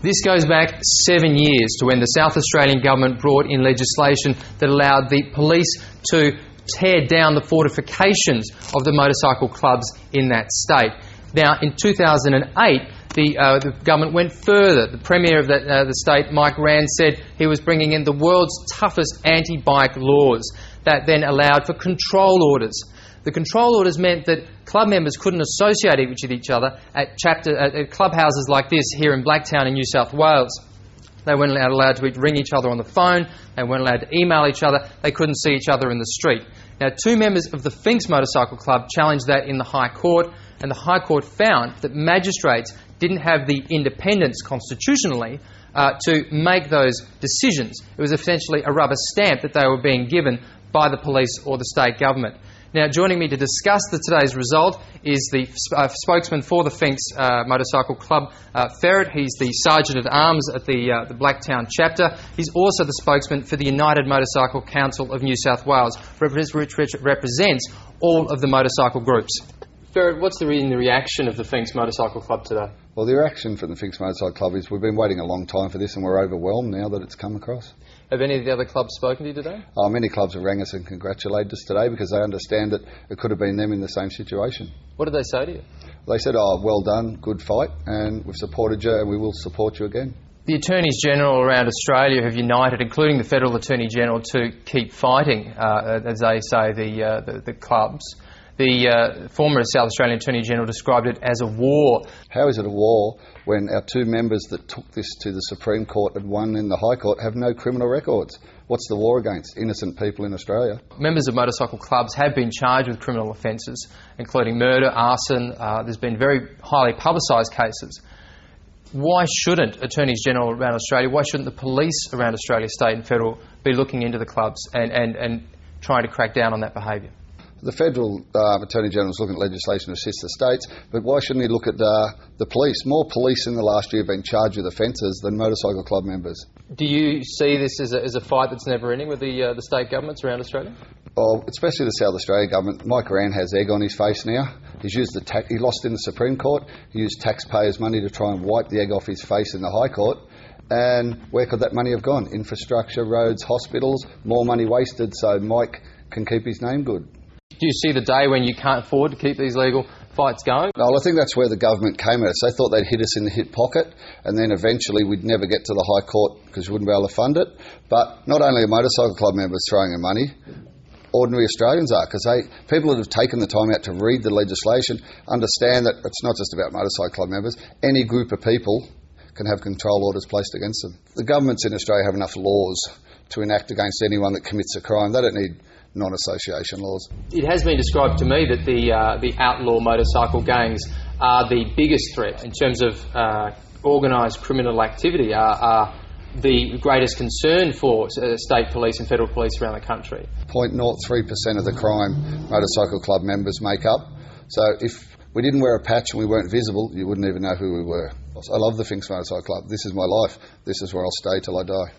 This goes back 7 years to when the South Australian government brought in legislation that allowed the police to tear down the fortifications of the motorcycle clubs in that state. Now, in 2008, the government went further. The Premier of the state, Mike Rand, said he was bringing in the world's toughest anti-bike laws that then allowed for control orders. The control orders meant that club members couldn't associate with each other at clubhouses like this here in Blacktown in New South Wales. They weren't allowed to ring each other on the phone. They weren't allowed to email each other. They couldn't see each other in the street. Now, 2 members of the Finks Motorcycle Club challenged that in the High Court, and the High Court found that magistrates didn't have the independence constitutionally to make those decisions. It was essentially a rubber stamp that they were being given by the police or the state government. Now, joining me to discuss today's result is the spokesman for the Finks Motorcycle Club, Ferret. He's the Sergeant-at-Arms at the Blacktown chapter. He's also the spokesman for the United Motorcycle Council of New South Wales, which represents all of the motorcycle groups. Ferret, what's the reaction of the Finks Motorcycle Club today? Well, the reaction from the Finks Motorcycle Club is we've been waiting a long time for this and we're overwhelmed now that it's come across. Have any of the other clubs spoken to you today? Many clubs have rang us and congratulated us today because they understand that it could have been them in the same situation. What did they say to you? They said, well done, good fight, and we've supported you and we will support you again. The Attorneys General around Australia have united, including the Federal Attorney General, to keep fighting, as they say, the clubs. The former South Australian Attorney General described it as a war. How is it a war when our 2 members that took this to the Supreme Court and won in the High Court have no criminal records? What's the war against? Innocent people in Australia. Members of motorcycle clubs have been charged with criminal offences, including murder, arson. There's been very highly publicised cases. Why shouldn't Attorneys General around Australia, why shouldn't the police around Australia, state and federal, be looking into the clubs and trying to crack down on that behaviour? The Federal Attorney General is looking at legislation to assist the states, but why shouldn't he look at the police? More police in the last year have been charged with offences than motorcycle club members. Do you see this as a fight that's never ending with the state governments around Australia? Well, especially the South Australian government. Mike Rand has egg on his face now. He's used he lost in the Supreme Court. He used taxpayers' money to try and wipe the egg off his face in the High Court. And where could that money have gone? Infrastructure, roads, hospitals, more money wasted so Mike can keep his name good. Do you see the day when you can't afford to keep these legal fights going? Well, I think that's where the government came at us. They thought they'd hit us in the hip pocket and then eventually we'd never get to the High Court because we wouldn't be able to fund it. But not only are motorcycle club members throwing their money, ordinary Australians are, because people that have taken the time out to read the legislation understand that it's not just about motorcycle club members. Any group of people can have control orders placed against them. The governments in Australia have enough laws to enact against anyone that commits a crime. They don't need non-association laws. It has been described to me that the outlaw motorcycle gangs are the biggest threat in terms of organised criminal activity, are the greatest concern for state police and federal police around the country. 0.03% of the crime motorcycle club members make up. So if we didn't wear a patch and we weren't visible, you wouldn't even know who we were. I love the Finks Motorcycle Club. This is my life. This is where I'll stay till I die.